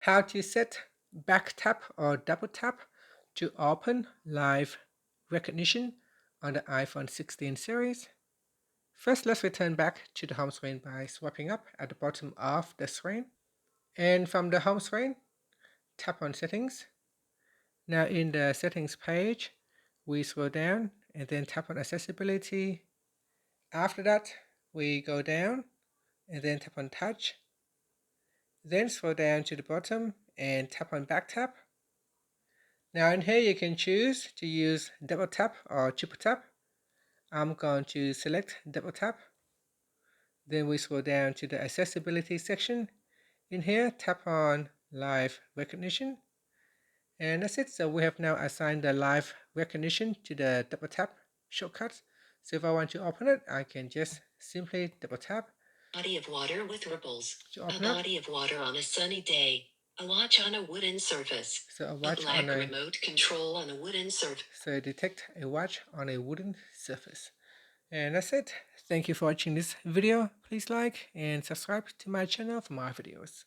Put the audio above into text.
How to set back tap or double tap to open live recognition on the iPhone 16 series. First, let's return back to the home screen by swiping up at the bottom of the screen. And from the home screen, tap on Settings. Now in the Settings page, we scroll down and then tap on Accessibility. After that, we go down and then tap on Touch. Then scroll down to the bottom and tap on Back Tap. Now in here you can choose to use double tap or triple tap. I'm going to select double tap. Then we scroll down to the accessibility section. In here, tap on live recognition. And that's it. So we have now assigned the live recognition to the double tap shortcut. So if I want to open it, I can just simply double tap. Body of water with ripples. To A open it. body of water on a sunny day. A watch on a wooden surface. So a A watch black on a remote control on a wooden surface. So detect a watch on a wooden surface. And that's it. Thank you for watching this video. Please like and subscribe to my channel for more videos.